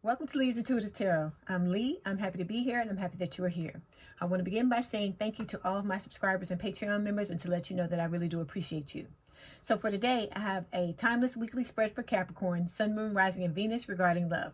Welcome to Leigh's Intuitive Tarot. I'm Leigh. I'm happy to be here and I'm happy that you are here. I want to begin by saying thank you to all of my subscribers and Patreon members and to let you know that I really do appreciate you. So for today, I have a timeless weekly spread for Capricorn, Sun, Moon, Rising, and Venus regarding love.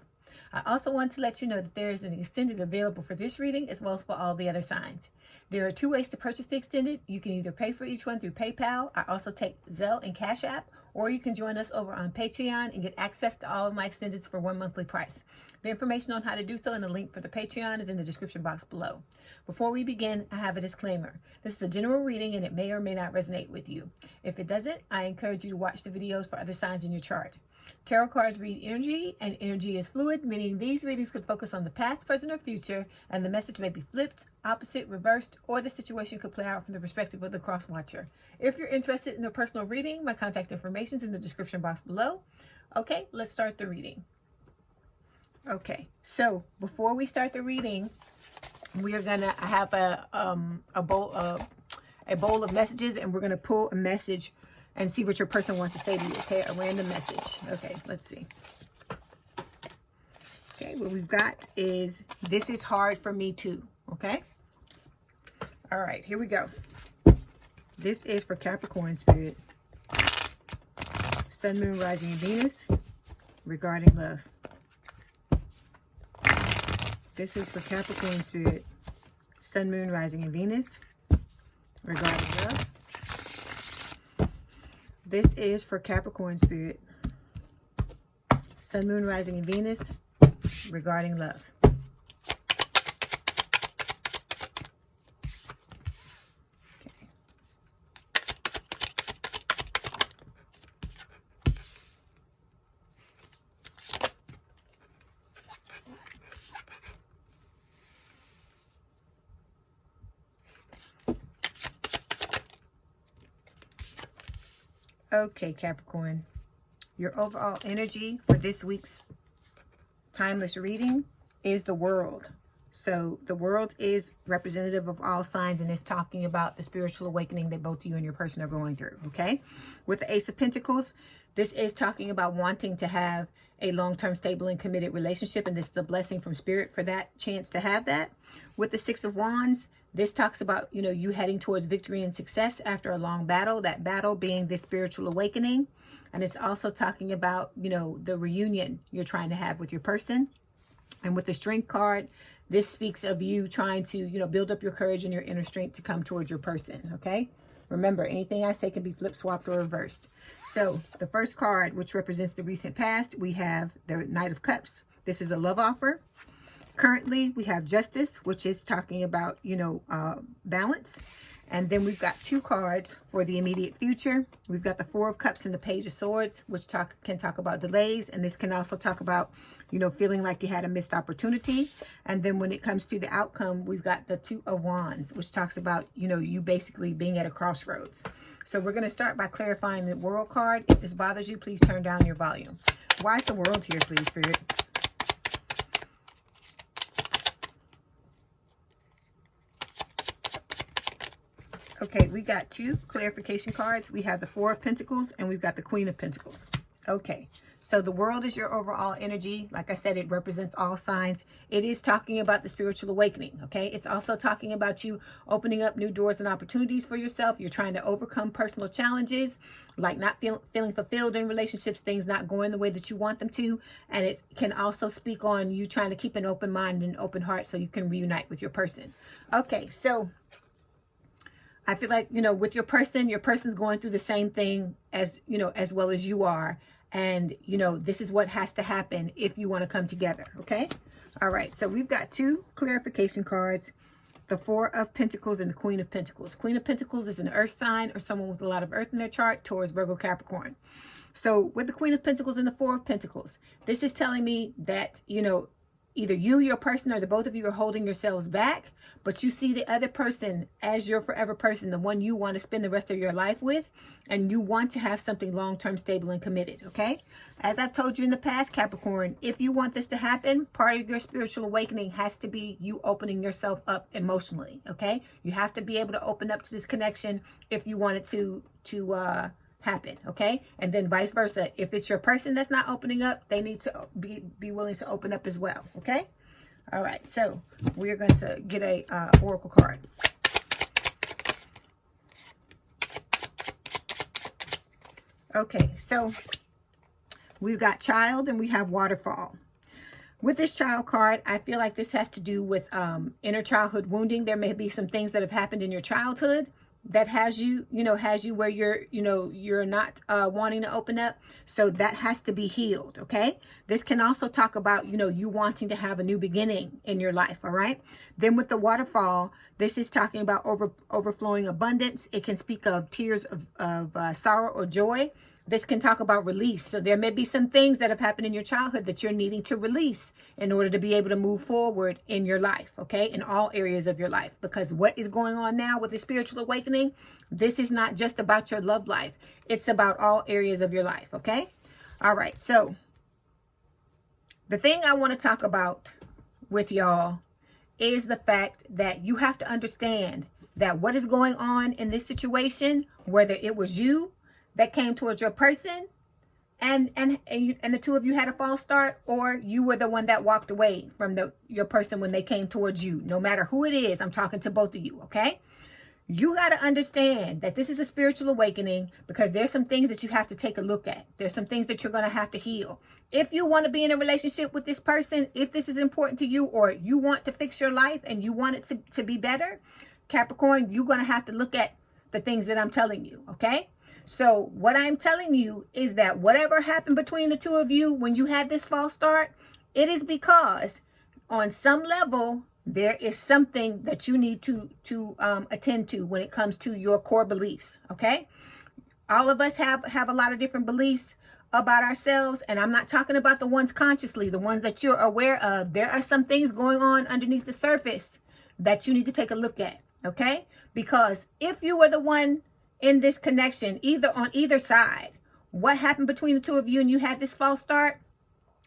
I also want to let you know that there is an extended available for this reading as well as for all the other signs. There are two ways to purchase the extended. You can either pay for each one through PayPal. I also take Zelle and Cash App, or you can join us over on Patreon and get access to all of my extendeds for one monthly price. The information on how to do so and the link for the Patreon is in the description box below. Before we begin, I have a disclaimer. This is a general reading and it may or may not resonate with you. If it doesn't, I encourage you to watch the videos for other signs in your chart. Tarot cards read energy, and energy is fluid, meaning these readings could focus on the past, present, or future, and the message may be flipped, opposite, reversed, or the situation could play out from the perspective of the cross-watcher. If you're interested in a personal reading, my contact information is in the description box below. Okay, let's start the reading. Okay, so before we start the reading, we are gonna have a bowl of messages, and we're gonna pull a message and see what your person wants to say to you. Okay, a random message. Okay, let's see. Okay, what we've got is, this is hard for me too. Okay, all right, here we go. This is for Capricorn spirit, Sun, Moon, Rising, and Venus regarding love. This is for Capricorn spirit, Sun, Moon, Rising, and Venus regarding love. This is for Capricorn spirit, Sun, Moon, Rising, and Venus regarding love. Okay, Capricorn, your overall energy for this week's timeless reading is the world. So the world is representative of all signs, and it's talking about the spiritual awakening that both you and your person are going through, okay? With the Ace of Pentacles, this is talking about wanting to have a long-term, stable, and committed relationship, and this is a blessing from Spirit for that chance to have that. With the Six of Wands, this talks about, you heading towards victory and success after a long battle, that battle being this spiritual awakening. And it's also talking about, the reunion you're trying to have with your person. And with the Strength card, this speaks of you trying to, build up your courage and your inner strength to come towards your person, okay? Remember, anything I say can be flipped, swapped, or reversed. So the first card, which represents the recent past, we have the Knight of Cups. This is a love offer. Currently, we have Justice, which is talking about, balance. And then we've got two cards for the immediate future. We've got the Four of Cups and the Page of Swords, which can talk about delays. And this can also talk about, feeling like you had a missed opportunity. And then when it comes to the outcome, we've got the Two of Wands, which talks about, you basically being at a crossroads. So we're going to start by clarifying the World card. If this bothers you, please turn down your volume. Why is the World here, please, Spirit? Okay, we got two clarification cards. We have the Four of Pentacles and we've got the Queen of Pentacles. Okay, so the World is your overall energy. Like I said, it represents all signs. It is talking about the spiritual awakening, okay? It's also talking about you opening up new doors and opportunities for yourself. You're trying to overcome personal challenges, like not feeling fulfilled in relationships, things not going the way that you want them to. And it can also speak on you trying to keep an open mind and open heart so you can reunite with your person. Okay, so I feel like, with your person's going through the same thing as, as well as you are. And, this is what has to happen if you want to come together. Okay. All right. So we've got two clarification cards, the Four of Pentacles and the Queen of Pentacles. Queen of Pentacles is an earth sign or someone with a lot of earth in their chart, Taurus, Virgo, Capricorn. So with the Queen of Pentacles and the Four of Pentacles, this is telling me that, either you, your person, or the both of you are holding yourselves back, but you see the other person as your forever person, the one you want to spend the rest of your life with, and you want to have something long-term, stable, and committed, okay? As I've told you in the past, Capricorn, if you want this to happen, part of your spiritual awakening has to be you opening yourself up emotionally, okay? You have to be able to open up to this connection if you want it to happen, okay? And then vice versa. If it's your person that's not opening up, they need to be willing to open up as well, okay? All right, so we're going to get a oracle card. Okay, so we've got child and we have waterfall. With this child card, I feel like this has to do with inner childhood wounding. There may be some things that have happened in your childhood that has you where you're not wanting to open up. So that has to be healed, okay? This can also talk about, you wanting to have a new beginning in your life, all right? Then with the waterfall, this is talking about overflowing abundance. It can speak of tears of sorrow or joy. This can talk about release. So there may be some things that have happened in your childhood that you're needing to release in order to be able to move forward in your life, okay? In all areas of your life. Because what is going on now with the spiritual awakening, this is not just about your love life. It's about all areas of your life, okay? All right, so the thing I want to talk about with y'all is the fact that you have to understand that what is going on in this situation, whether it was you that came towards your person and the two of you had a false start, or you were the one that walked away from your person when they came towards you. No matter who it is, I'm talking to both of you, okay? You got to understand that this is a spiritual awakening because there's some things that you have to take a look at. There's some things that you're going to have to heal. If you want to be in a relationship with this person, if this is important to you, or you want to fix your life and you want it to be better, Capricorn, you're going to have to look at the things that I'm telling you, okay? So what I'm telling you is that whatever happened between the two of you when you had this false start, it is because on some level, there is something that you need to attend to when it comes to your core beliefs, okay? All of us have a lot of different beliefs about ourselves, and I'm not talking about the ones consciously, the ones that you're aware of. There are some things going on underneath the surface that you need to take a look at, okay? Because if you were the one in this connection, on either side, what happened between the two of you and you had this false start,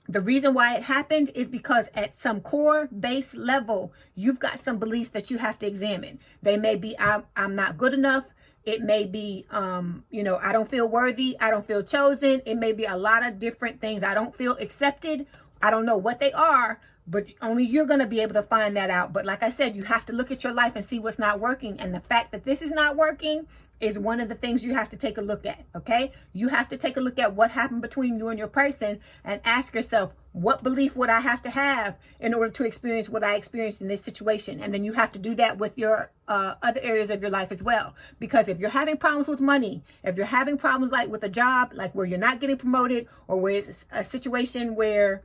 the reason why it happened is because at some core base level, you've got some beliefs that you have to examine. They may be, I'm not good enough. It may be, I don't feel worthy. I don't feel chosen. It may be a lot of different things. I don't feel accepted. I don't know what they are, but only you're going to be able to find that out. But like I said, you have to look at your life and see what's not working. And the fact that this is not working is one of the things you have to take a look at, okay? You have to take a look at what happened between you and your person and ask yourself, what belief would I have to have in order to experience what I experienced in this situation? And then you have to do that with your other areas of your life as well. Because if you're having problems with money, if you're having problems like with a job, like where you're not getting promoted, or where it's a situation where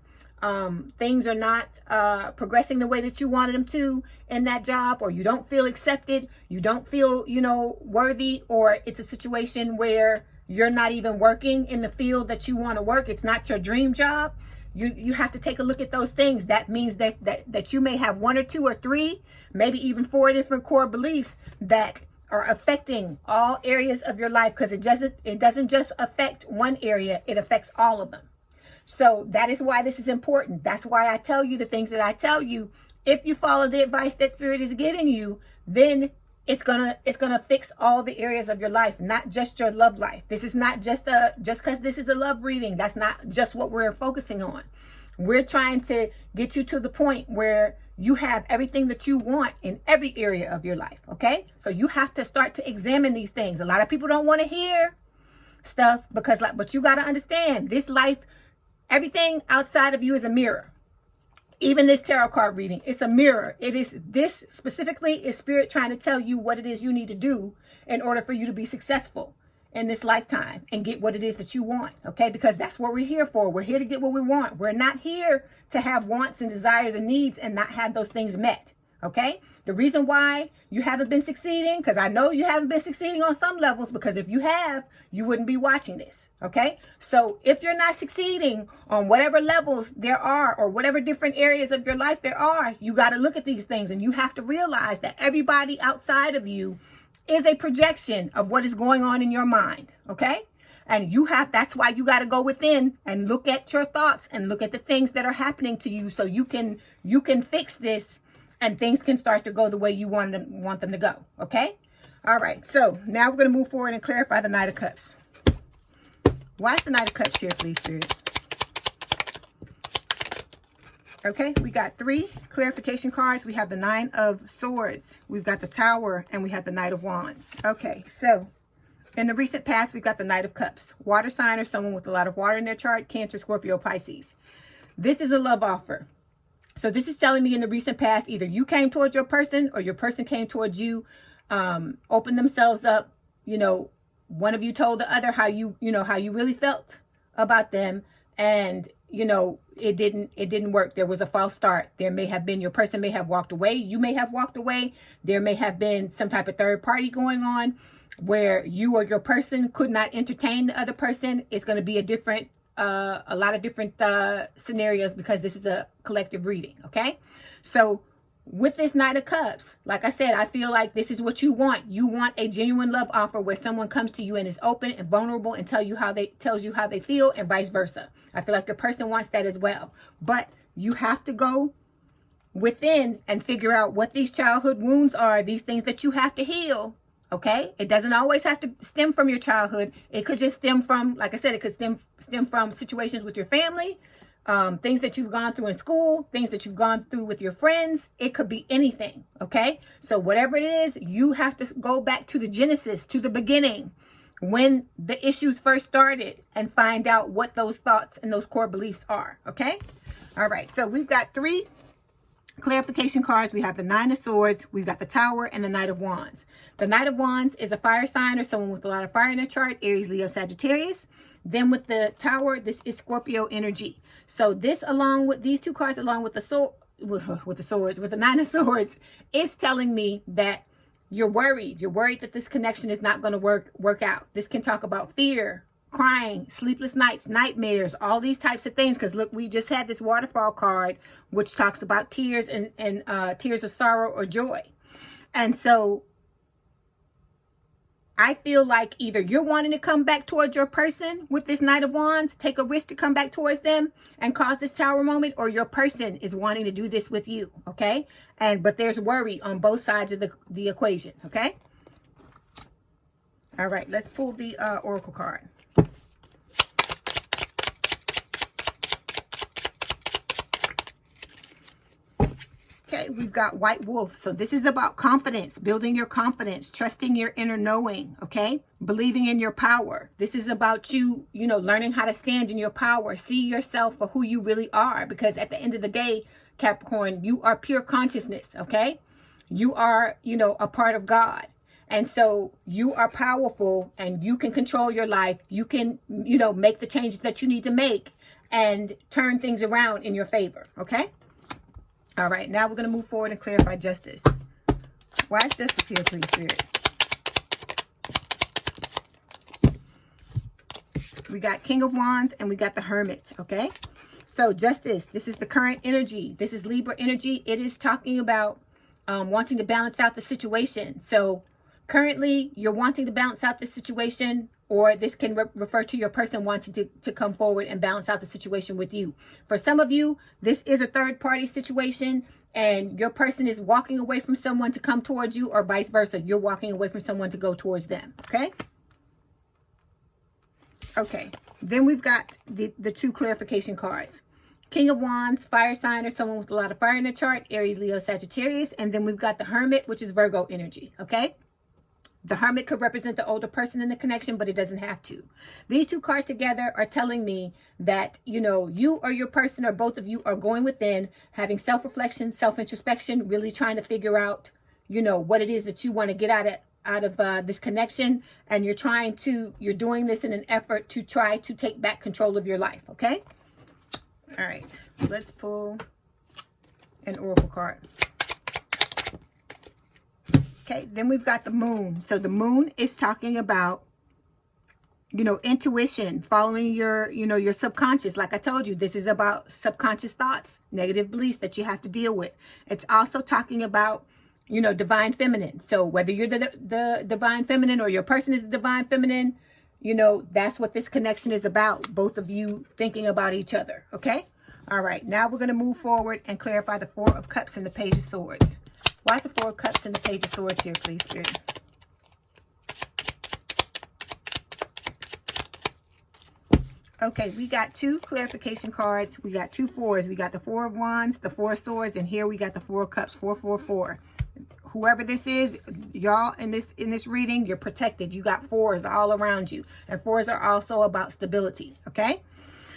things are not progressing the way that you wanted them to in that job, or you don't feel accepted, you don't feel, worthy, or it's a situation where you're not even working in the field that you want to work, it's not your dream job, you have to take a look at those things. That means that you may have 1 or 2 or 3, maybe even 4 different core beliefs that are affecting all areas of your life, because it doesn't just affect one area, it affects all of them. So that is why this is important. That's why I tell you the things that I tell you. If you follow the advice that Spirit is giving you, then it's gonna fix all the areas of your life, not just your love life. This is not just because this is a love reading. That's not just what we're focusing on. We're trying to get you to the point where you have everything that you want in every area of your life. Okay, so you have to start to examine these things. A lot of people don't want to hear stuff but you got to understand this life. Everything outside of you is a mirror. Even this tarot card reading, it's a mirror. This specifically is Spirit trying to tell you what it is you need to do in order for you to be successful in this lifetime and get what it is that you want, okay? Because that's what we're here for. We're here to get what we want. We're not here to have wants and desires and needs and not have those things met, okay? The reason why you haven't been succeeding, because I know you haven't been succeeding on some levels, because if you have, you wouldn't be watching this, okay? So if you're not succeeding on whatever levels there are, or whatever different areas of your life there are, you got to look at these things, and you have to realize that everybody outside of you is a projection of what is going on in your mind, okay? And that's why you got to go within and look at your thoughts and look at the things that are happening to you, so you can fix this. And things can start to go the way you want them to go, okay? All right, so now we're going to move forward and clarify the Knight of Cups. Why is the Knight of Cups here, please, Spirit? Okay, we got 3 clarification cards. We have the 9 of Swords, we've got the Tower, and we have the Knight of Wands. Okay, so in the recent past, we've got the Knight of Cups. Water sign or someone with a lot of water in their chart, Cancer, Scorpio, Pisces. This is a love offer. So this is telling me in the recent past, either you came towards your person or your person came towards you, opened themselves up. You know, one of you told the other how you really felt about them. And, you know, it didn't work. There was a false start. There may have been, your person may have walked away. You may have walked away. There may have been some type of third party going on where you or your person could not entertain the other person. It's going to be a lot of different scenarios, because this is a collective reading. Okay. So with this Knight of Cups, like I said, I feel like this is what you want. You want a genuine love offer where someone comes to you and is open and vulnerable and tells you how they feel, and vice versa. I feel like the person wants that as well. But you have to go within and figure out what these childhood wounds are, these things that you have to heal. Okay? It doesn't always have to stem from your childhood. It could just stem from, like I said, it could stem from situations with your family, things that you've gone through in school, things that you've gone through with your friends. It could be anything. Okay. So whatever it is, you have to go back to the genesis, to the beginning, when the issues first started, and find out what those thoughts and those core beliefs are. Okay. All right. So we've got 3 clarification cards. We have the 9 of Swords, we've got the Tower, and the Knight of Wands. The Knight of Wands is a fire sign or someone with a lot of fire in their chart, Aries, Leo, Sagittarius. Then with the Tower, this is Scorpio energy. So this, along with these 2 cards, along with the with the 9 of Swords, is telling me that you're worried. You're worried that this connection is not going to work out. This can talk about fear, crying, sleepless nights, nightmares, all these types of things. Because look, we just had this waterfall card, which talks about tears and tears of sorrow or joy. And so I feel like either you're wanting to come back towards your person with this Knight of Wands, take a risk to come back towards them and cause this Tower moment, or your person is wanting to do this with you. Okay. But there's worry on both sides of the equation. Okay. All right. Let's pull the Oracle card. Okay, we've got White Wolf. So this is about confidence, building your confidence, trusting your inner knowing, okay? Believing in your power. This is about you, learning how to stand in your power. See yourself for who you really are. Because at the end of the day, Capricorn, you are pure consciousness, okay? You are, a part of God. And so you are powerful and you can control your life. You can, make the changes that you need to make and turn things around in your favor, okay? All right, now we're going to move forward and clarify justice. Why is justice here, please, Spirit? We got King of Wands and we got the Hermit, okay? So justice, this is the current energy. This is Libra energy. It is talking about wanting to balance out the situation. So currently, you're wanting to balance out the situation, or this can refer to your person wanting to come forward and balance out the situation with you. For some of you, this is a third party situation and your person is walking away from someone to come towards you, or vice versa. You're walking away from someone to go towards them. Okay. Okay. Then we've got the 2 clarification cards. King of Wands, fire sign or someone with a lot of fire in their chart, Aries, Leo, Sagittarius. And then we've got the Hermit, which is Virgo energy. Okay. The Hermit could represent the older person in the connection, but it doesn't have to. These 2 cards together are telling me that, you or your person or both of you are going within, having self-reflection, self-introspection, really trying to figure out, what it is that you want to get out of this connection. And you're doing this in an effort to try to take back control of your life. Okay. All right. Let's pull an Oracle card. Okay, then we've got the Moon. So the Moon is talking about, intuition, following your subconscious. Like I told you, this is about subconscious thoughts, negative beliefs that you have to deal with. It's also talking about, divine feminine. So whether you're the divine feminine or your person is the divine feminine, that's what this connection is about. Both of you thinking about each other. Okay. All right. Now we're going to move forward and clarify the 4 of Cups and the Page of Swords. Why is the 4 of Cups and the Page of Swords here, please, Spirit? Okay, we got 2 clarification cards. We got 2 fours. We got the 4 of Wands, the 4 of Swords, and here we got the 4 of Cups, 444. Whoever this is, y'all in this reading, you're protected. You got 4s all around you. And 4s are also about stability, okay?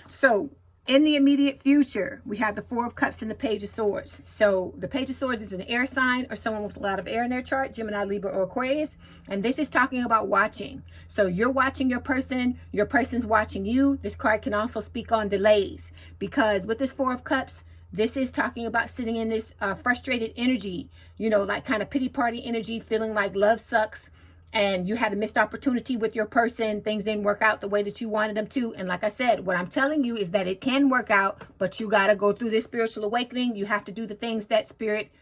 So, in the immediate future, we have the 4 of Cups and the Page of Swords. So the Page of Swords is an air sign or someone with a lot of air in their chart, Gemini, Libra, or Aquarius. And this is talking about watching. So you're watching your person's watching you. This card can also speak on delays, because with this 4 of Cups, this is talking about sitting in this frustrated energy, you know, like kind of pity party energy, feeling like love sucks. And you had a missed opportunity with your person. Things didn't work out the way that you wanted them to. And like I said, what I'm telling you is that it can work out, but you got to go through this spiritual awakening. You have to do the things that Spirit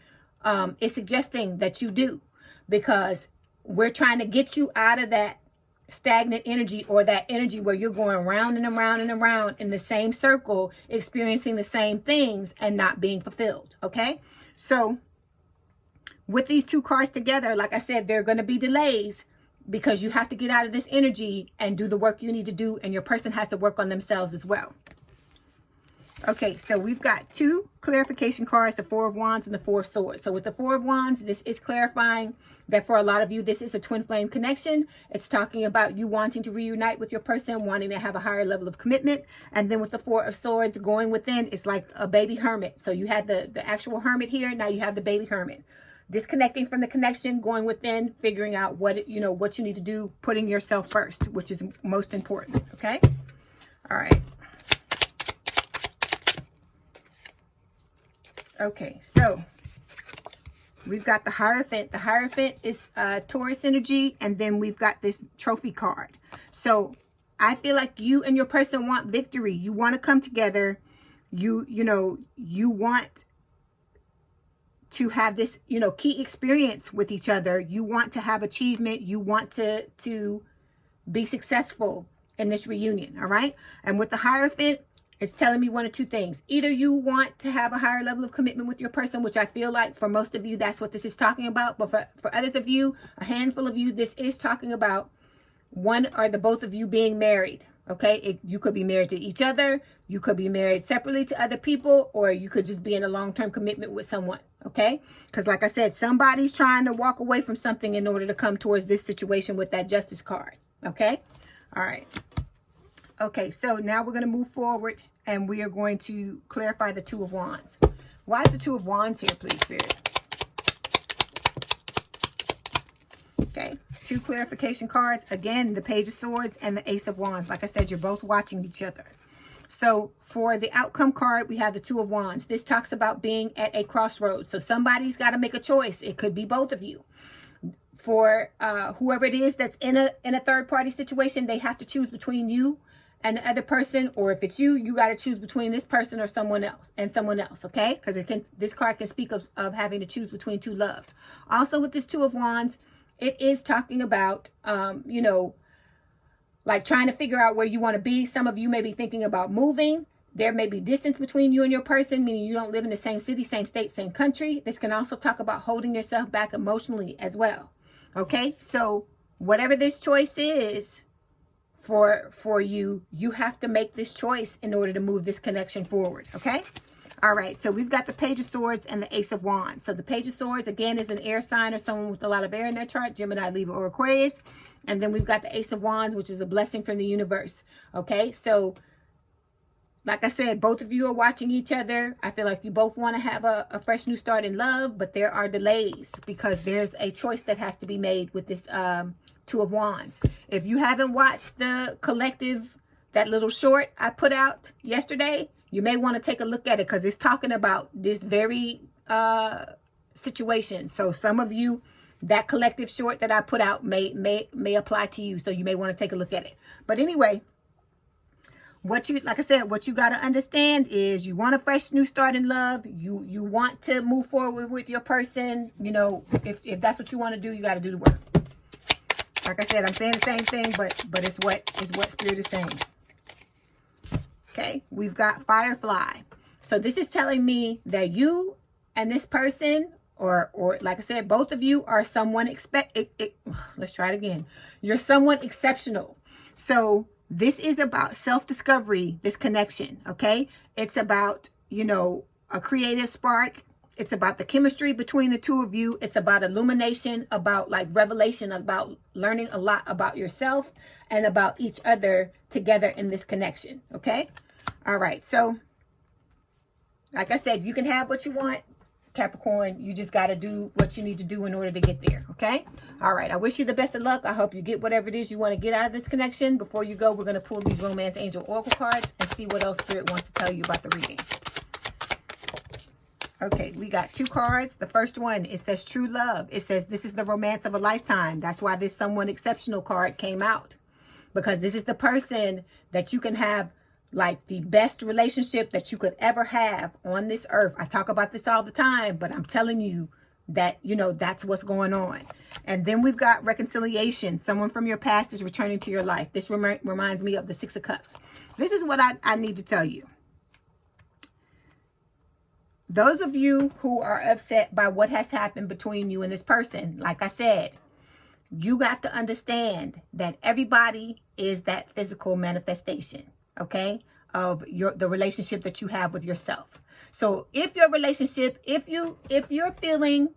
is suggesting that you do, because we're trying to get you out of that stagnant energy, or that energy where you're going round and around and around in the same circle, experiencing the same things and not being fulfilled. Okay. So with these 2 cards together, like I said, there are going to be delays, because you have to get out of this energy and do the work you need to do. And your person has to work on themselves as well. Okay, so we've got 2 clarification cards, the 4 of Wands and the 4 of Swords. So with the 4 of Wands, this is clarifying that for a lot of you, this is a twin flame connection. It's talking about you wanting to reunite with your person, wanting to have a higher level of commitment. And then with the 4 of Swords, going within, it's like a baby hermit. So you had the actual hermit here. Now you have the baby hermit. Disconnecting from the connection, going within, figuring out what you need to do, putting yourself first, which is most important. Okay. All right. Okay. So we've got the Hierophant. The Hierophant is Taurus energy. And then we've got this trophy card. So I feel like you and your person want victory. You want to come together. You want to have this, key experience with each other. You want to have achievement. You want to be successful in this reunion. All right. And with the Hierophant, it's telling me one of 2 things. Either you want to have a higher level of commitment with your person, which I feel like for most of you, that's what this is talking about. But for others of you, a handful of you, this is talking about one or the both of you being married. Okay, you could be married to each other. You could be married separately to other people, or you could just be in a long-term commitment with someone. Okay, because like I said, somebody's trying to walk away from something in order to come towards this situation with that Justice card. Okay, all right. Okay, so now we're going to move forward, and we are going to clarify the 2 of Wands. Why is the 2 of Wands here, please, Spirit? Okay, 2 clarification cards. Again, the Page of Swords and the Ace of Wands. Like I said, you're both watching each other. So for the outcome card, we have the 2 of Wands. This talks about being at a crossroads. So somebody's got to make a choice. It could be both of you. For whoever it is that's in a third-party situation, they have to choose between you and the other person. Or if it's you, you got to choose between this person or someone else and someone else. Okay, because this card can speak of having to choose between 2 loves. Also with this 2 of Wands, it is talking about, like trying to figure out where you want to be. Some of you may be thinking about moving. There may be distance between you and your person, meaning you don't live in the same city, same state, same country. This can also talk about holding yourself back emotionally as well. Okay, so whatever this choice is for you, you have to make this choice in order to move this connection forward. Okay. All right, so we've got the Page of Swords and the Ace of Wands. So the Page of Swords, again, is an air sign or someone with a lot of air in their chart, Gemini, Libra, or Aquarius. And then we've got the Ace of Wands, which is a blessing from the universe. Okay, so like I said, both of you are watching each other. I feel like you both want to have a fresh new start in love, but there are delays because there's a choice that has to be made with this 2 of Wands. If you haven't watched the collective, that little short I put out yesterday, you may want to take a look at it because it's talking about this very situation. So some of you, that collective short that I put out may apply to you. So you may want to take a look at it. But anyway, like I said, what you got to understand is you want a fresh new start in love. You want to move forward with your person. If that's what you want to do, you got to do the work. Like I said, I'm saying the same thing, but it's what Spirit is saying. Okay, we've got Firefly. So this is telling me that you and this person, or like I said, both of you are someone let's try it again. You're someone exceptional. So This is about self-discovery, this connection, okay? It's about, you know, a creative spark. It's about the chemistry between the two of you. It's about illumination, about like revelation, about learning a lot about yourself and about each other together in this connection, okay? All right, so like I said, you can have what you want, Capricorn. You just got to do what you need to do in order to get there, okay? All right, I wish you the best of luck. I hope you get whatever it is you want to get out of this connection. Before you go, we're going to pull these Romance Angel Oracle cards and see what else Spirit wants to tell you about the reading. Okay, we got 2 cards. The first one, it says true love. It says this is the romance of a lifetime. That's why this someone exceptional card came out. Because this is the person that you can have like the best relationship that you could ever have on this earth. I talk about this all the time, but I'm telling you that, you know, that's what's going on. And then we've got reconciliation. Someone from your past is returning to your life. This reminds me of the 6 of Cups. This is what I need to tell you. Those of you who are upset by what has happened between you and this person, like I said, you have to understand that everybody is that physical manifestation, okay, of the relationship that you have with yourself. So if your relationship, if you're feeling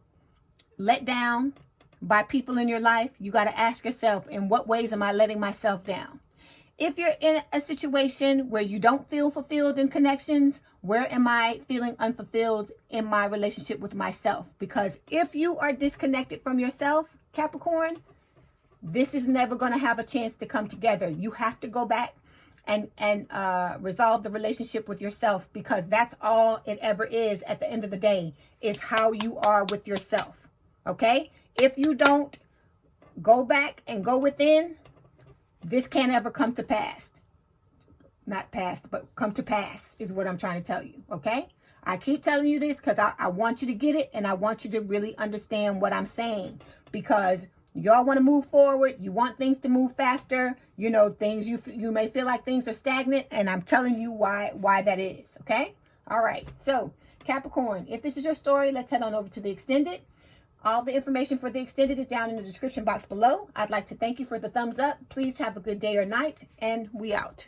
let down by people in your life, you got to ask yourself, in what ways am I letting myself down? If you're in a situation where you don't feel fulfilled in connections, where am I feeling unfulfilled in my relationship with myself? Because if you are disconnected from yourself, Capricorn, this is never going to have a chance to come together. You have to go back and resolve the relationship with yourself, because that's all it ever is at the end of the day, is how you are with yourself. Okay? If you don't go back and go within, this can't ever come to pass. Not past, but come to pass is what I'm trying to tell you, okay? I keep telling you this because I want you to get it, and I want you to really understand what I'm saying, because y'all want to move forward. You want things to move faster. You know, things you may feel like things are stagnant, and I'm telling you why that is, okay? All right, so Capricorn, if this is your story, let's head on over to the extended. All the information for the extended is down in the description box below. I'd like to thank you for the thumbs up. Please have a good day or night, and we out.